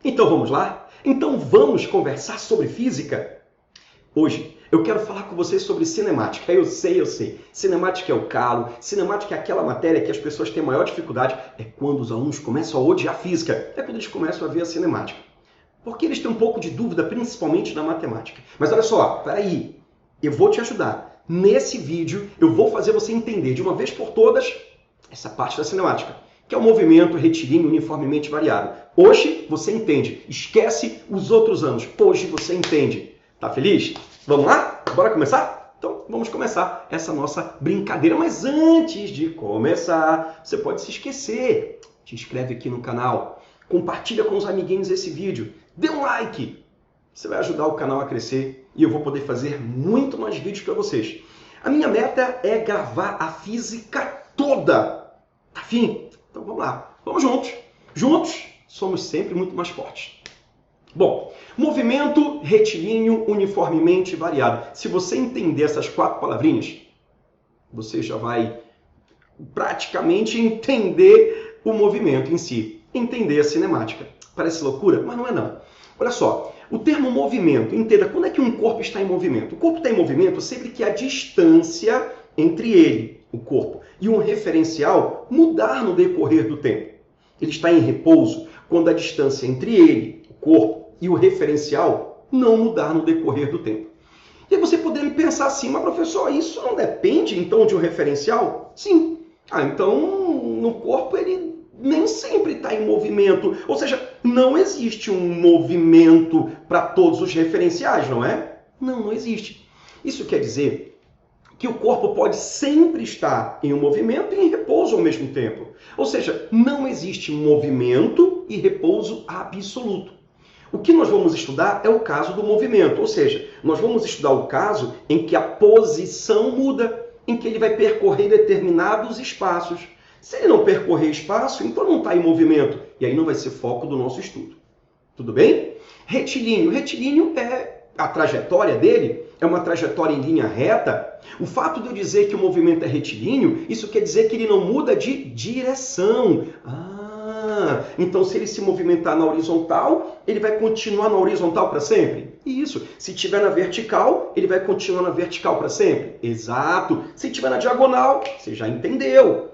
Então vamos lá? Então vamos conversar sobre física? Hoje eu quero falar com vocês sobre cinemática. Eu sei. Cinemática é o calo, cinemática é aquela matéria que as pessoas têm maior dificuldade. É quando os alunos começam a odiar física, é quando eles começam a ver a cinemática. Porque eles têm um pouco de dúvida, principalmente na matemática. Mas olha só, peraí, eu vou te ajudar. Nesse vídeo eu vou fazer você entender de uma vez por todas essa parte da cinemática, que é o movimento retilíneo uniformemente variado. Hoje você entende. Esquece os outros anos. Hoje você entende. Tá feliz? Vamos lá? Bora começar? Então vamos começar essa nossa brincadeira. Mas antes de começar, você pode se esquecer. Te inscreve aqui no canal. Compartilha com os amiguinhos esse vídeo. Dê um like. Você vai ajudar o canal a crescer e eu vou poder fazer muito mais vídeos para vocês. A minha meta é gravar a física toda. Tá afim? Então vamos lá. Vamos juntos. Juntos somos sempre muito mais fortes. Bom, movimento retilíneo uniformemente variado. Se você entender essas 4 palavrinhas, você já vai praticamente entender o movimento em si. Entender a cinemática. Parece loucura, mas não é não. Olha só, o termo movimento, entenda, quando é que um corpo está em movimento? O corpo está em movimento sempre que a distância entre ele, o corpo, e um referencial mudar no decorrer do tempo. Ele está em repouso quando a distância entre ele, o corpo, e o referencial não mudar no decorrer do tempo. E aí você poderia pensar assim, mas professor, isso não depende então de um referencial? Sim. Então no corpo ele nem sempre está em movimento. Ou seja, não existe um movimento para todos os referenciais, não é? Não existe. Isso quer dizer que o corpo pode sempre estar em um movimento e em repouso ao mesmo tempo. Ou seja, não existe movimento e repouso absoluto. O que nós vamos estudar é o caso do movimento, ou seja, nós vamos estudar o caso em que a posição muda, em que ele vai percorrer determinados espaços. Se ele não percorrer espaço, então não está em movimento, e aí não vai ser foco do nosso estudo. Tudo bem? Retilíneo. Retilíneo é a trajetória dele, é uma trajetória em linha reta. O fato de eu dizer que o movimento é retilíneo, isso quer dizer que ele não muda de direção. Então se ele se movimentar na horizontal, ele vai continuar na horizontal para sempre? Isso. Se estiver na vertical, ele vai continuar na vertical para sempre? Exato. Se estiver na diagonal, você já entendeu.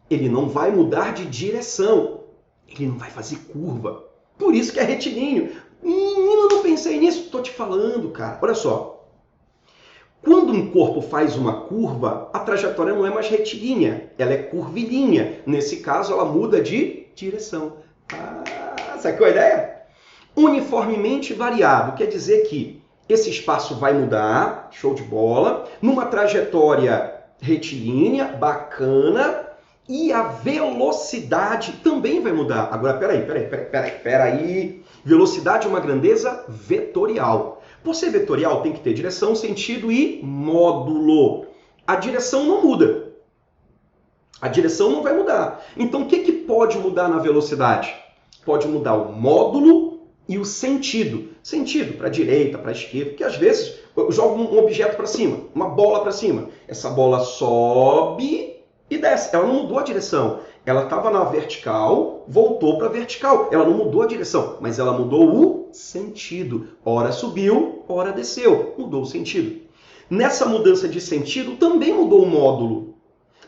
Ele não vai mudar de direção. Ele não vai fazer curva. Por isso que é retilíneo. Eu não pensei nisso. Estou te falando, cara. Olha só. Quando um corpo faz uma curva, a trajetória não é mais retilínea. Ela é curvilínea. Nesse caso, ela muda de direção. Sacou a ideia? Uniformemente variado. Quer dizer que esse espaço vai mudar. Show de bola. Numa trajetória retilínea, bacana. E a velocidade também vai mudar. Agora, peraí. Velocidade é uma grandeza vetorial. Por ser vetorial, tem que ter direção, sentido e módulo. A direção não muda. A direção não vai mudar. Então, o que pode mudar na velocidade? Pode mudar o módulo e o sentido. Sentido para a direita, para a esquerda, porque às vezes eu jogo um objeto para cima, uma bola para cima. Essa bola sobe e desce. Ela não mudou a direção. Ela estava na vertical, voltou para a vertical. Ela não mudou a direção, mas ela mudou o sentido. Ora subiu, ora desceu. Mudou o sentido. Nessa mudança de sentido, também mudou o módulo.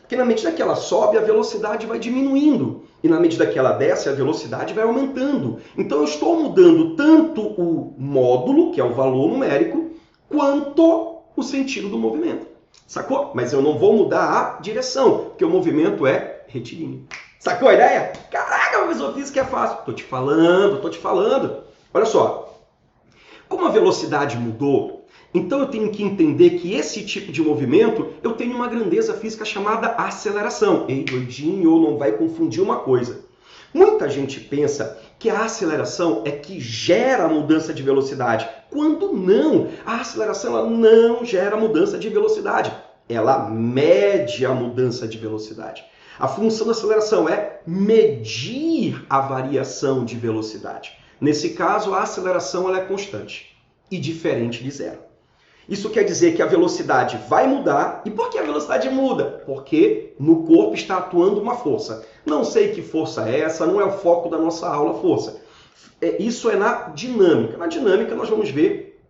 Porque na medida que ela sobe, a velocidade vai diminuindo. E na medida que ela desce, a velocidade vai aumentando. Então eu estou mudando tanto o módulo, que é o valor numérico, quanto o sentido do movimento. Sacou? Mas eu não vou mudar a direção, porque o movimento é retilíneo. Sacou a ideia? Caraca, professor, física é fácil. Tô te falando. Olha só. Como a velocidade mudou, então eu tenho que entender que esse tipo de movimento, eu tenho uma grandeza física chamada aceleração. Ei, doidinho, não vai confundir uma coisa. Muita gente pensa que a aceleração é que gera a mudança de velocidade, quando não. A aceleração ela não gera mudança de velocidade. Ela mede a mudança de velocidade. A função da aceleração é medir a variação de velocidade. Nesse caso, a aceleração ela é constante e diferente de zero. Isso quer dizer que a velocidade vai mudar. E por que a velocidade muda? Porque no corpo está atuando uma força. Não sei que força é essa, não é o foco da nossa aula, força. Isso é na dinâmica. Na dinâmica nós vamos ver,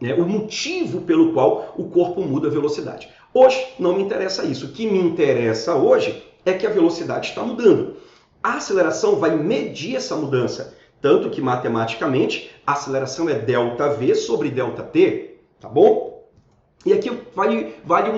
né, o motivo pelo qual o corpo muda a velocidade. Hoje não me interessa isso. O que me interessa hoje é que a velocidade está mudando. A aceleração vai medir essa mudança. Tanto que, matematicamente, a aceleração é ΔV sobre ΔT. Tá bom? E aqui vale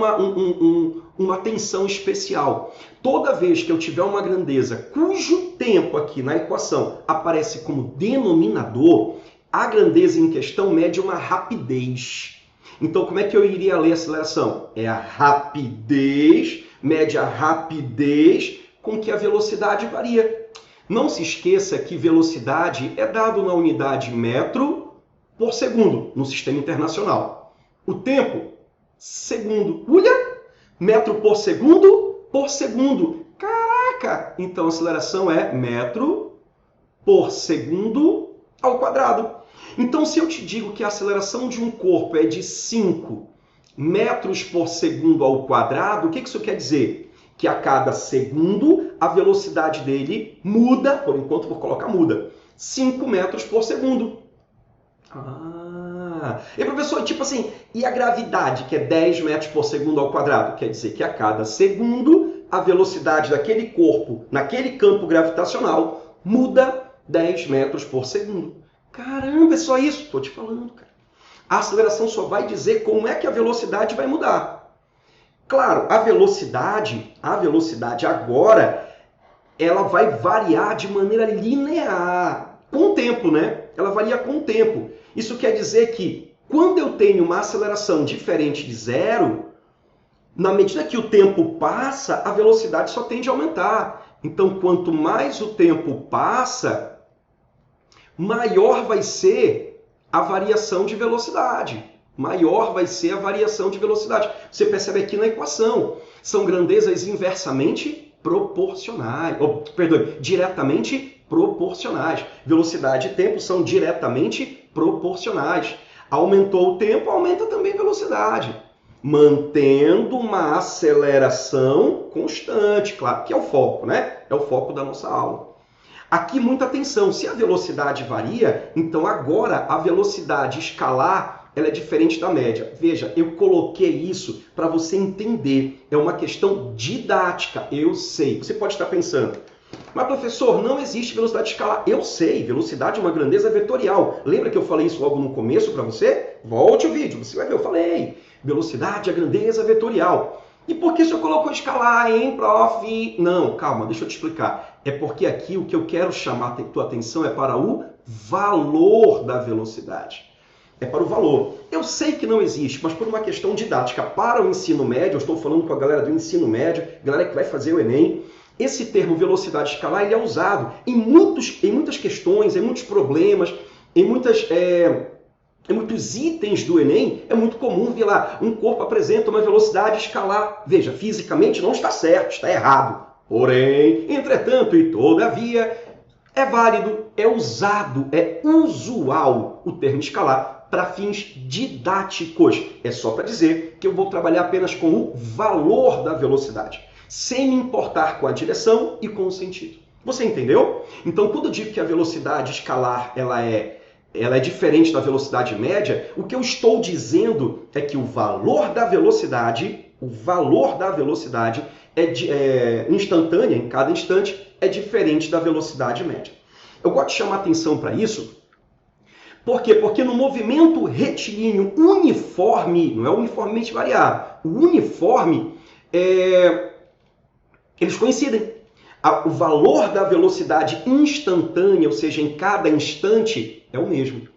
uma atenção especial. Toda vez que eu tiver uma grandeza cujo tempo aqui na equação aparece como denominador, a grandeza em questão mede uma rapidez. Então, como é que eu iria ler a aceleração? É a rapidez, mede a rapidez com que a velocidade varia. Não se esqueça que velocidade é dado na unidade metro por segundo no sistema internacional. O tempo, segundo. Olha! Metro por segundo por segundo. Caraca! Então a aceleração é metro por segundo ao quadrado. Então, se eu te digo que a aceleração de um corpo é de 5 metros por segundo ao quadrado, o que isso quer dizer? Que a cada segundo a velocidade dele muda, por enquanto vou colocar muda, 5 metros por segundo. E professor, tipo assim, e a gravidade, que é 10 metros por segundo ao quadrado? Quer dizer que a cada segundo a velocidade daquele corpo, naquele campo gravitacional, muda 10 metros por segundo. Caramba, é só isso? Estou te falando, cara. A aceleração só vai dizer como é que a velocidade vai mudar. Claro, a velocidade agora, ela vai variar de maneira linear, com o tempo, né? Ela varia com o tempo. Isso quer dizer que quando eu tenho uma aceleração diferente de zero, na medida que o tempo passa, a velocidade só tende a aumentar. Então, quanto mais o tempo passa, maior vai ser a variação de velocidade. Maior vai ser a variação de velocidade. Você percebe aqui na equação. São grandezas inversamente proporcionais. Diretamente proporcionais. Velocidade e tempo são diretamente proporcionais. Aumentou o tempo, aumenta também a velocidade. Mantendo uma aceleração constante, claro, que é o foco, né? É o foco da nossa aula. Aqui, muita atenção. Se a velocidade varia, então agora a velocidade escalar ela é diferente da média. Veja, eu coloquei isso para você entender. É uma questão didática, eu sei. Você pode estar pensando, mas professor, não existe velocidade escalar. Eu sei, velocidade é uma grandeza vetorial. Lembra que eu falei isso logo no começo para você? Volte o vídeo, você vai ver, eu falei. Velocidade é grandeza vetorial. E por que o senhor colocou escalar, hein, prof? Não, calma, deixa eu te explicar. É porque aqui o que eu quero chamar a tua atenção é para o valor da velocidade. É para o valor. Eu sei que não existe, mas por uma questão didática, para o ensino médio, eu estou falando com a galera do ensino médio, galera que vai fazer o Enem, esse termo velocidade escalar ele é usado em muitas questões, em muitos problemas, em muitos itens do Enem. É muito comum ver lá, um corpo apresenta uma velocidade escalar. Veja, fisicamente não está certo, está errado. Porém, entretanto e todavia, é válido, é usado, é usual o termo escalar para fins didáticos. É só para dizer que eu vou trabalhar apenas com o valor da velocidade, sem me importar com a direção e com o sentido. Você entendeu? Então, quando eu digo que a velocidade escalar ela é diferente da velocidade média, o que eu estou dizendo é que o valor da velocidade é instantânea, em cada instante, é diferente da velocidade média. Eu gosto de chamar atenção para isso. Por quê? Porque no movimento retilíneo uniforme, não é uniformemente variável, o uniforme, eles coincidem. O valor da velocidade instantânea, ou seja, em cada instante, é o mesmo.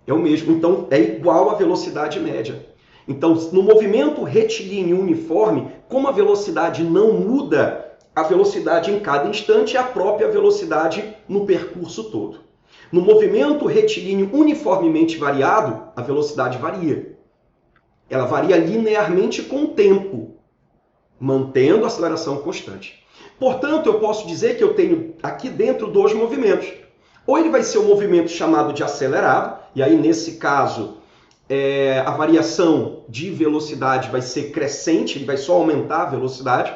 É o mesmo, então é igual à velocidade média. Então, no movimento retilíneo uniforme, como a velocidade não muda, a velocidade em cada instante é a própria velocidade no percurso todo. No movimento retilíneo uniformemente variado, a velocidade varia. Ela varia linearmente com o tempo, mantendo a aceleração constante. Portanto, eu posso dizer que eu tenho aqui dentro dois movimentos. Ou ele vai ser um movimento chamado de acelerado, e aí nesse caso a variação de velocidade vai ser crescente, ele vai só aumentar a velocidade,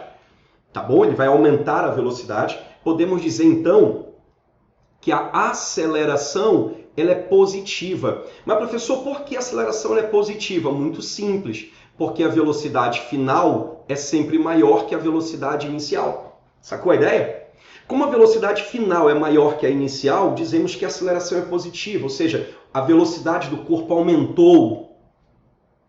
tá bom? Ele vai aumentar a velocidade. Podemos dizer então que a aceleração ela é positiva. Mas, professor, por que a aceleração ela é positiva? Muito simples, porque a velocidade final é sempre maior que a velocidade inicial. Sacou a ideia? Como a velocidade final é maior que a inicial, dizemos que a aceleração é positiva, ou seja, a velocidade do corpo aumentou.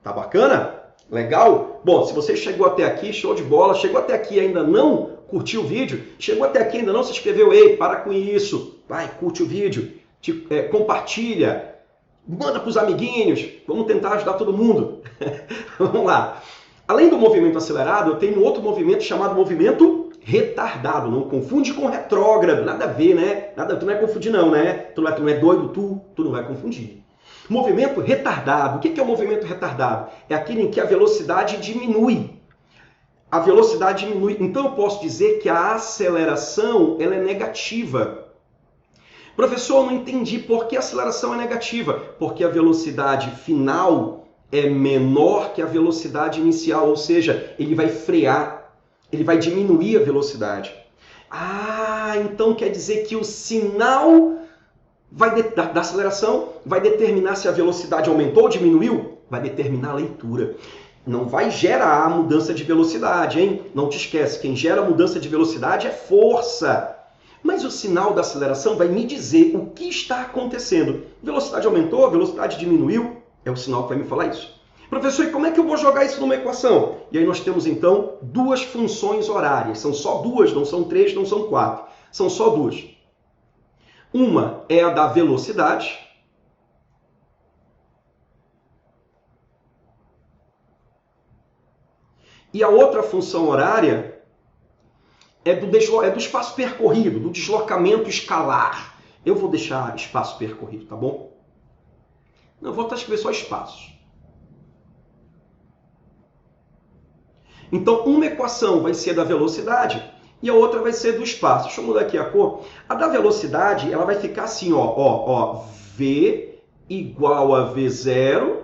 Tá bacana? Legal? Bom, se você chegou até aqui, show de bola. Chegou até aqui e ainda não curtiu o vídeo, chegou até aqui e ainda não se inscreveu, ei, para com isso. Vai, curte o vídeo, compartilha, manda para os amiguinhos. Vamos tentar ajudar todo mundo. Vamos lá. Além do movimento acelerado, eu tenho outro movimento chamado movimento retardado. Não confunde com retrógrado, nada a ver, né? Tu não vai confundir não, né? Tu não é doido, tu não vai confundir. Movimento retardado. O que é o movimento retardado? É aquele em que a velocidade diminui. A velocidade diminui. Então eu posso dizer que a aceleração ela é negativa. Professor, eu não entendi por que a aceleração é negativa. Porque a velocidade final é menor que a velocidade inicial, ou seja, ele vai frear, ele vai diminuir a velocidade. Ah, então quer dizer que o sinal da aceleração vai determinar se a velocidade aumentou ou diminuiu? Vai determinar a leitura. Não vai gerar a mudança de velocidade, hein? Não te esquece, quem gera a mudança de velocidade é força. Mas o sinal da aceleração vai me dizer o que está acontecendo. Velocidade aumentou, velocidade diminuiu? É o sinal que vai me falar isso. Professor, e como é que eu vou jogar isso numa equação? E aí nós temos então duas funções horárias. São só duas, não são três, não são quatro. São só duas. Uma é a da velocidade. E a outra função horária é do espaço percorrido, do deslocamento escalar. Eu vou deixar espaço percorrido, tá bom? Não, eu vou escrever só espaço. Então, uma equação vai ser da velocidade e a outra vai ser do espaço. Deixa eu mudar aqui a cor. A da velocidade, ela vai ficar assim, ó, V igual a V0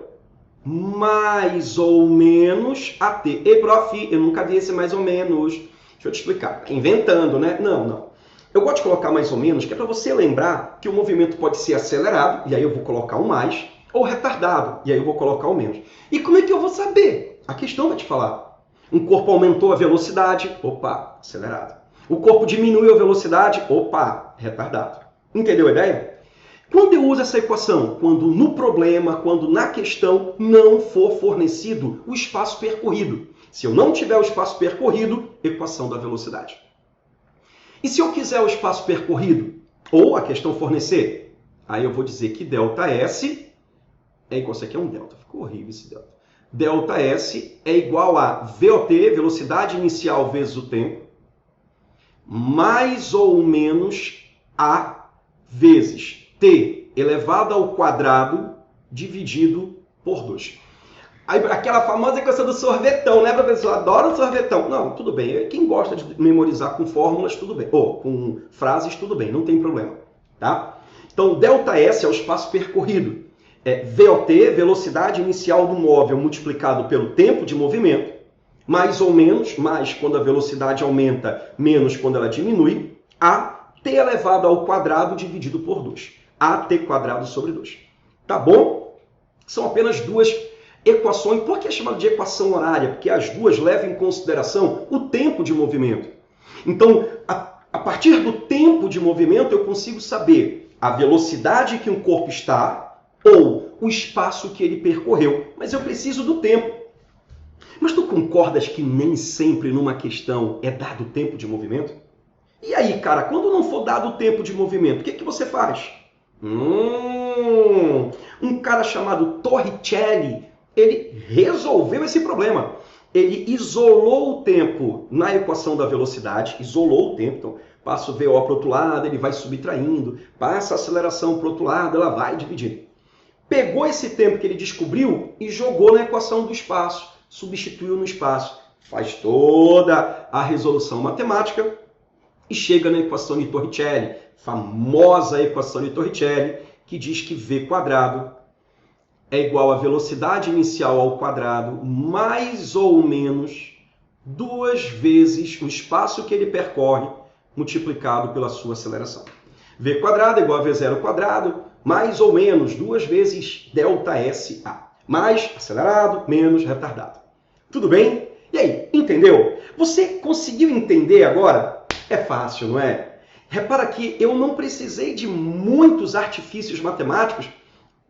mais ou menos AT. Ei, prof, eu nunca vi esse mais ou menos. Deixa eu te explicar. Inventando, né? Não. Eu gosto de colocar mais ou menos, que é para você lembrar que o movimento pode ser acelerado, e aí eu vou colocar um mais, ou retardado, e aí eu vou colocar um menos. E como é que eu vou saber? A questão vai te falar. Um corpo aumentou a velocidade, opa, acelerado. O corpo diminuiu a velocidade, opa, retardado. Entendeu a ideia? Quando eu uso essa equação? Quando no problema, quando na questão não for fornecido o espaço percorrido. Se eu não tiver o espaço percorrido, equação da velocidade. E se eu quiser o espaço percorrido, ou a questão fornecer, aí eu vou dizer que ΔS é igual, isso aqui é um delta, ficou horrível esse delta. ΔS é igual a VOT, velocidade inicial vezes o tempo, mais ou menos A vezes T elevado ao quadrado dividido por 2. Aí, aquela famosa equação do sorvetão, né, professor? Adoro sorvetão. Não, tudo bem. Quem gosta de memorizar com fórmulas, tudo bem. Ou com frases, tudo bem, não tem problema. Tá? Então, ΔS é o espaço percorrido. VOT, velocidade inicial do móvel multiplicado pelo tempo de movimento, mais ou menos, mais quando a velocidade aumenta, menos quando ela diminui, a t elevado ao quadrado dividido por 2. AT quadrado sobre 2. Tá bom? São apenas duas equações. Por que é chamado de equação horária? Porque as duas levam em consideração o tempo de movimento. Então, a partir do tempo de movimento, eu consigo saber a velocidade que um corpo está ou o espaço que ele percorreu. Mas eu preciso do tempo. Mas tu concordas que nem sempre numa questão é dado o tempo de movimento? E aí, cara, quando não for dado o tempo de movimento, o que você faz? Um cara chamado Torricelli, ele resolveu esse problema. Ele isolou o tempo na equação da velocidade, isolou o tempo, então passa o VO para o outro lado, ele vai subtraindo, passa a aceleração para o outro lado, ela vai dividindo. Pegou esse tempo que ele descobriu e jogou na equação do espaço, substituiu no espaço, faz toda a resolução matemática e chega na equação de Torricelli, famosa equação de Torricelli, que diz que V quadrado é igual a velocidade inicial ao quadrado mais ou menos 2 vezes o espaço que ele percorre multiplicado pela sua aceleração. V quadrado é igual a V0 quadrado, mais ou menos 2 vezes ΔSA. Mais acelerado, menos retardado. Tudo bem? E aí, entendeu? Você conseguiu entender agora? É fácil, não é? Repara que eu não precisei de muitos artifícios matemáticos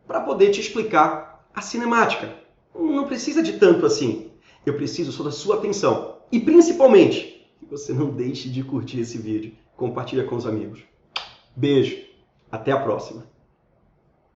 para poder te explicar a cinemática. Não precisa de tanto assim. Eu preciso só da sua atenção. E principalmente, que você não deixe de curtir esse vídeo. Compartilha com os amigos. Beijo. Até a próxima.